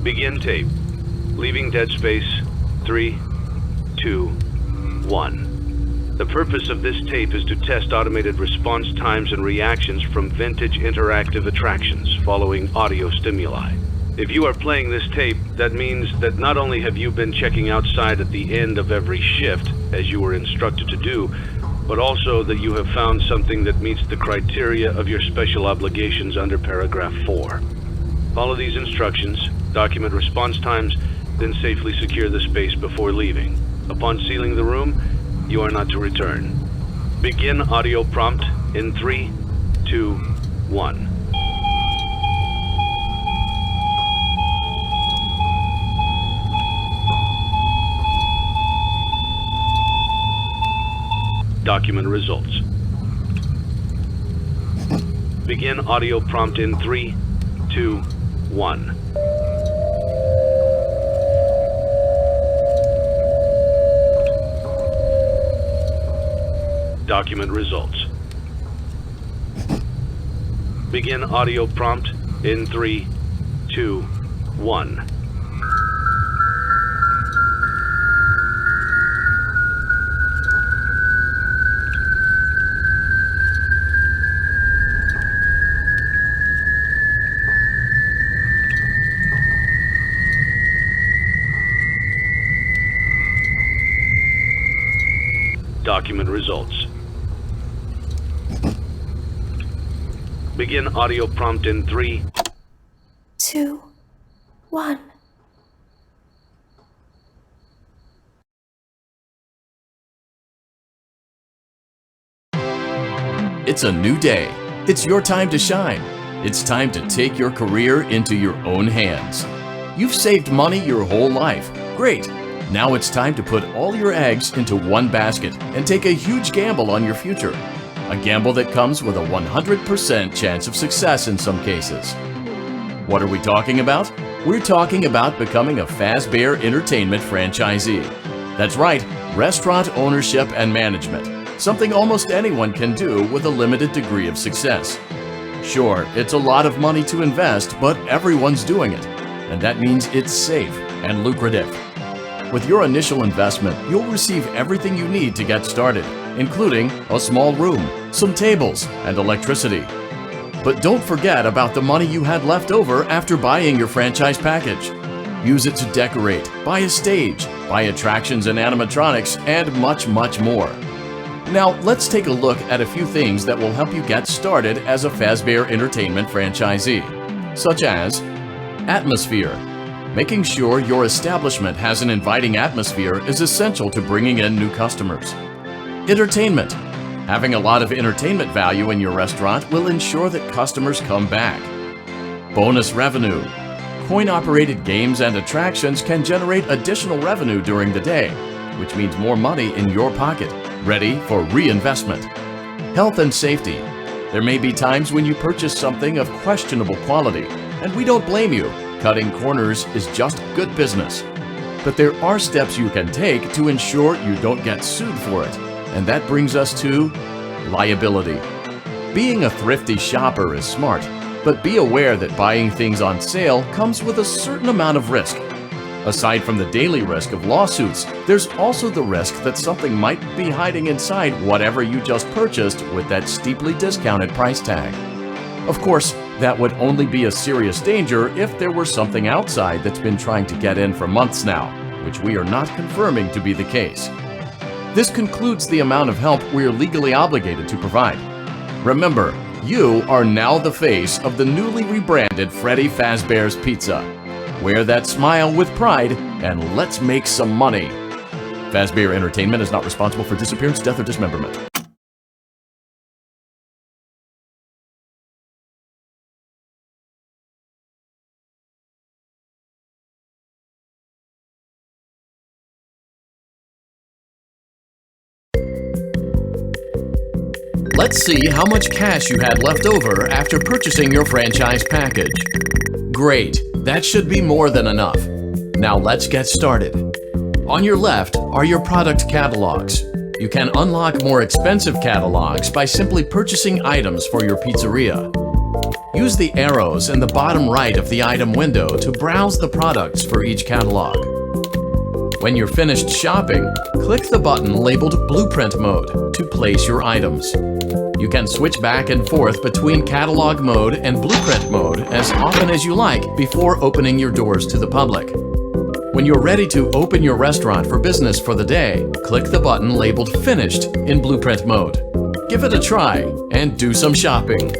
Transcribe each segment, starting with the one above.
Begin tape. Leaving dead space. 3, 2, 1. The purpose of this tape is to test automated response times and reactions from vintage interactive attractions following audio stimuli. If you are playing this tape, that means that not only have you been checking outside at the end of every shift, as you were instructed to do, but also that you have found something that meets the criteria of your special obligations under paragraph 4. Follow these instructions, document response times, then safely secure the space before leaving. Upon sealing the room, you are not to return. Begin audio prompt in 3, 2, 1. Document results. Begin audio prompt in 3, 2, 1. Document results. Begin audio prompt in 3, 2, 1. Document results. Begin audio prompt in 3, 2, 1. It's a new day. It's your time to shine. It's time to take your career into your own hands. You've saved money your whole life. Great. Now it's time to put all your eggs into one basket and take a huge gamble on your future. A gamble that comes with a 100% chance of success in some cases. What are we talking about? We're talking about becoming a Fazbear Entertainment franchisee. That's right, restaurant ownership and management. Something almost anyone can do with a limited degree of success. Sure, it's a lot of money to invest, but everyone's doing it. And that means it's safe and lucrative. With your initial investment, you'll receive everything you need to get started, including a small room, some tables, and electricity. But don't forget about the money you had left over after buying your franchise package. Use it to decorate, buy a stage, buy attractions and animatronics, and much, much more. Now, let's take a look at a few things that will help you get started as a Fazbear Entertainment franchisee, such as atmosphere. Making sure your establishment has an inviting atmosphere is essential to bringing in new customers. Entertainment. Having a lot of entertainment value in your restaurant will ensure that customers come back. Bonus revenue. Coin-operated games and attractions can generate additional revenue during the day, which means more money in your pocket, ready for reinvestment. Health and safety. There may be times when you purchase something of questionable quality, and we don't blame you. Cutting corners is just good business. But there are steps you can take to ensure you don't get sued for it, and that brings us to liability. Being a thrifty shopper is smart, but be aware that buying things on sale comes with a certain amount of risk. Aside from the daily risk of lawsuits, there's also the risk that something might be hiding inside whatever you just purchased with that steeply discounted price tag. Of course, that would only be a serious danger if there were something outside that's been trying to get in for months now, which we are not confirming to be the case. This concludes the amount of help we are legally obligated to provide. Remember, you are now the face of the newly rebranded Freddy Fazbear's Pizza. Wear that smile with pride, and let's make some money. Fazbear Entertainment is not responsible for disappearance, death, or dismemberment. Let's see how much cash you had left over after purchasing your franchise package. Great, that should be more than enough. Now let's get started. On your left are your product catalogs. You can unlock more expensive catalogs by simply purchasing items for your pizzeria. Use the arrows in the bottom right of the item window to browse the products for each catalog. When you're finished shopping, click the button labeled Blueprint Mode to place your items. You can switch back and forth between Catalog Mode and Blueprint Mode as often as you like before opening your doors to the public. When you're ready to open your restaurant for business for the day, click the button labeled Finished in Blueprint Mode. Give it a try and do some shopping.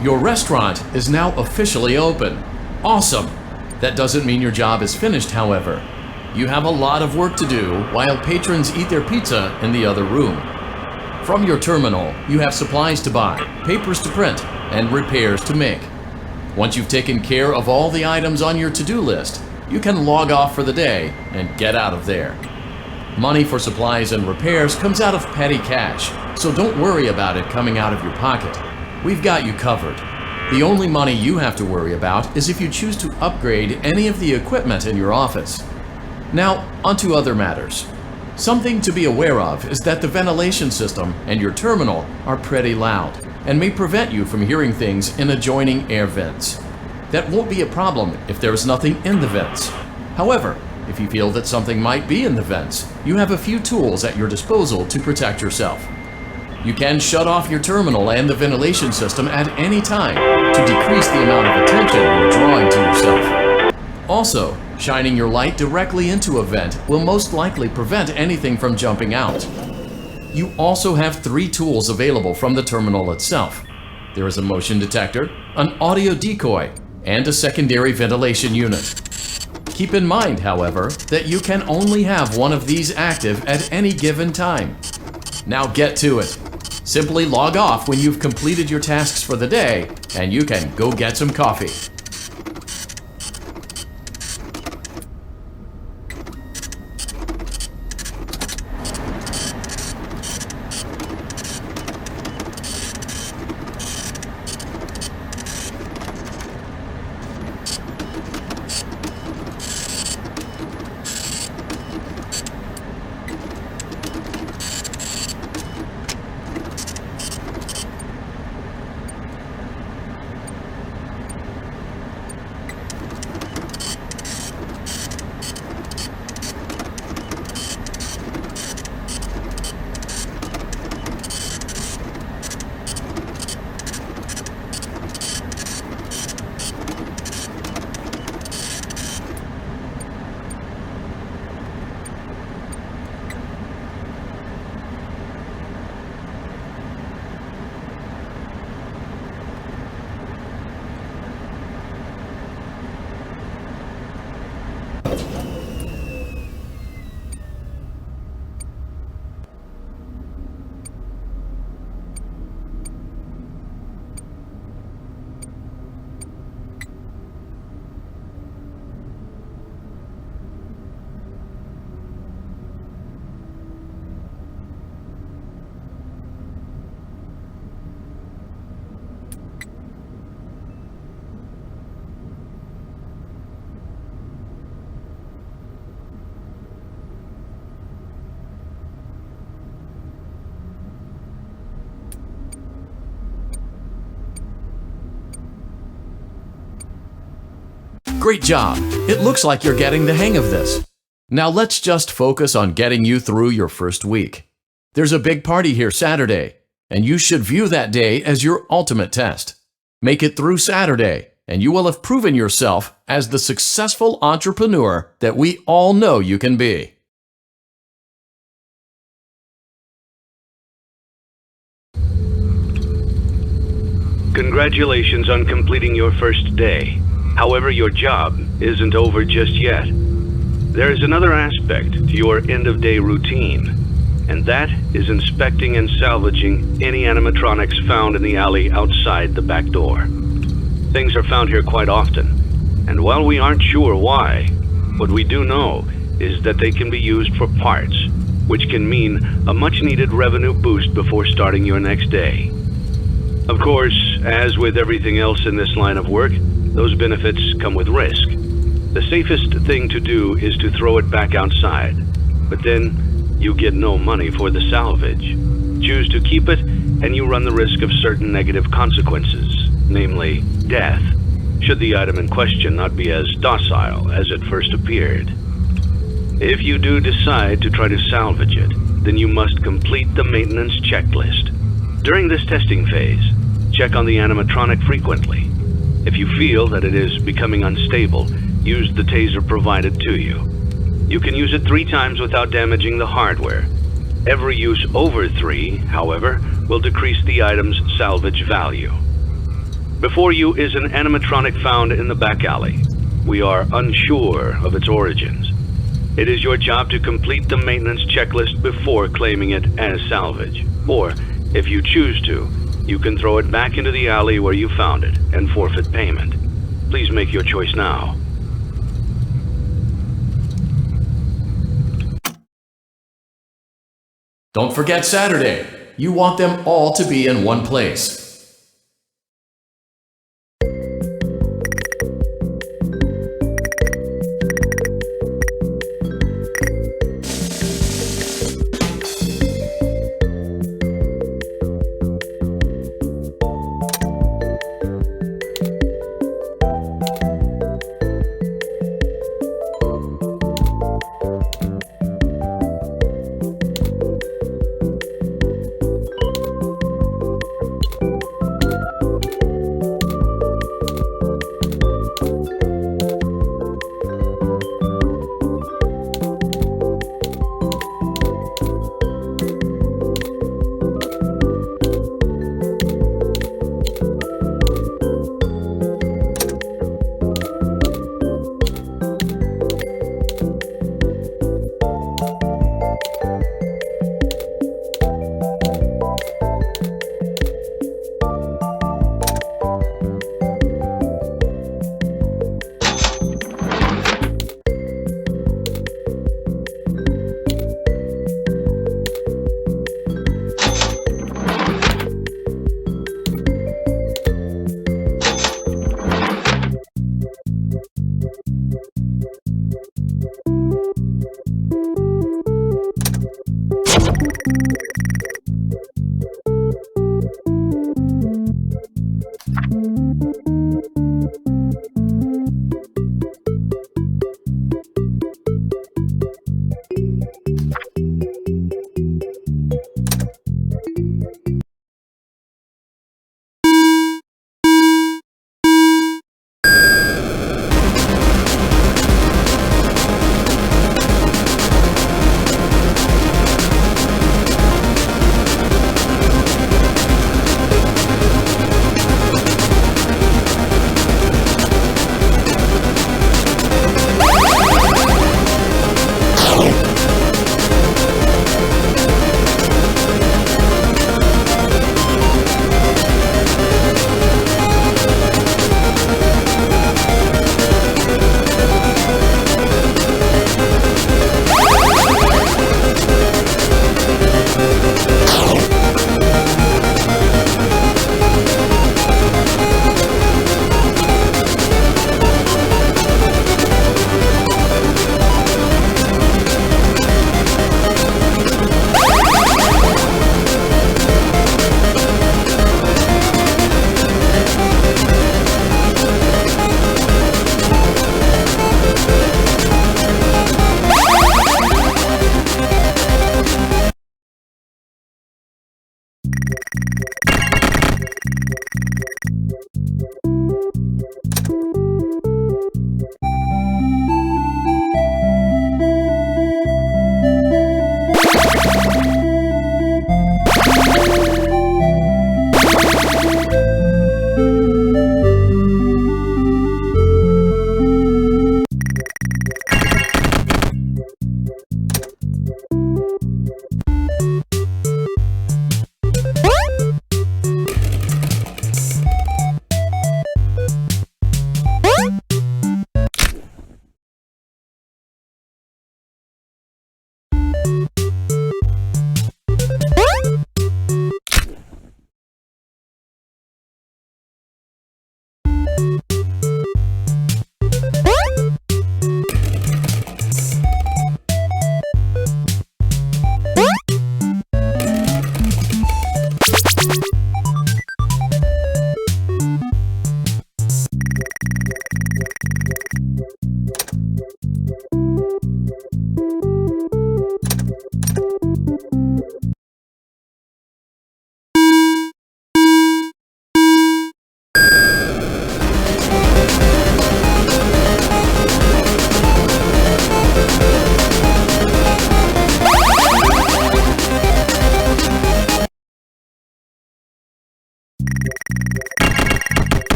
Your restaurant is now officially open. Awesome! That doesn't mean your job is finished, however. You have a lot of work to do while patrons eat their pizza in the other room. From your terminal, you have supplies to buy, papers to print, and repairs to make. Once you've taken care of all the items on your to-do list, you can log off for the day and get out of there. Money for supplies and repairs comes out of petty cash, so don't worry about it coming out of your pocket. We've got you covered. The only money you have to worry about is if you choose to upgrade any of the equipment in your office. Now, onto other matters. Something to be aware of is that the ventilation system and your terminal are pretty loud and may prevent you from hearing things in adjoining air vents. That won't be a problem if there is nothing in the vents. However, if you feel that something might be in the vents, you have a few tools at your disposal to protect yourself. You can shut off your terminal and the ventilation system at any time to decrease the amount of attention you're drawing to yourself. Also, shining your light directly into a vent will most likely prevent anything from jumping out. You also have 3 tools available from the terminal itself. There is a motion detector, an audio decoy, and a secondary ventilation unit. Keep in mind, however, that you can only have one of these active at any given time. Now get to it. Simply log off when you've completed your tasks for the day, and you can go get some coffee. Great job! It looks like you're getting the hang of this. Now let's just focus on getting you through your first week. There's a big party here Saturday, and you should view that day as your ultimate test. Make it through Saturday, and you will have proven yourself as the successful entrepreneur that we all know you can be. Congratulations on completing your first day. However, your job isn't over just yet. There is another aspect to your end-of-day routine, and that is inspecting and salvaging any animatronics found in the alley outside the back door. Things are found here quite often, and while we aren't sure why, what we do know is that they can be used for parts, which can mean a much-needed revenue boost before starting your next day. Of course, as with everything else in this line of work, those benefits come with risk. The safest thing to do is to throw it back outside, but then you get no money for the salvage. Choose to keep it, and you run the risk of certain negative consequences, namely death, should the item in question not be as docile as it first appeared. If you do decide to try to salvage it, then you must complete the maintenance checklist. During this testing phase, check on the animatronic frequently. If you feel that it is becoming unstable, use the taser provided to you. You can use it 3 times without damaging the hardware. Every use over 3, however, will decrease the item's salvage value. Before you is an animatronic found in the back alley. We are unsure of its origins. It is your job to complete the maintenance checklist before claiming it as salvage. Or, if you choose to, you can throw it back into the alley where you found it and forfeit payment. Please make your choice now. Don't forget Saturday. You want them all to be in one place.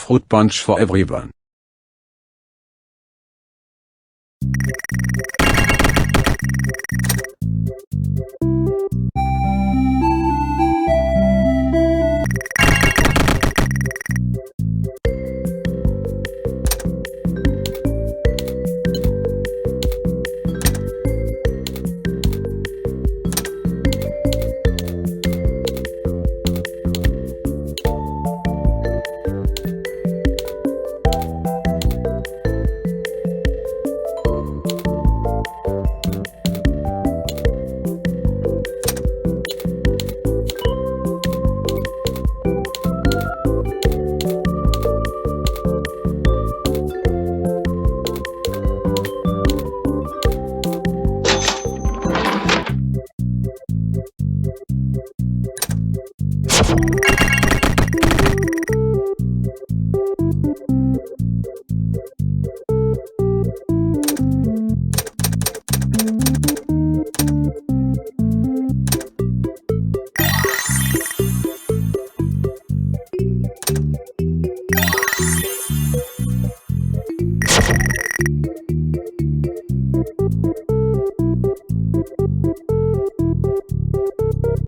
Fruit punch for everyone.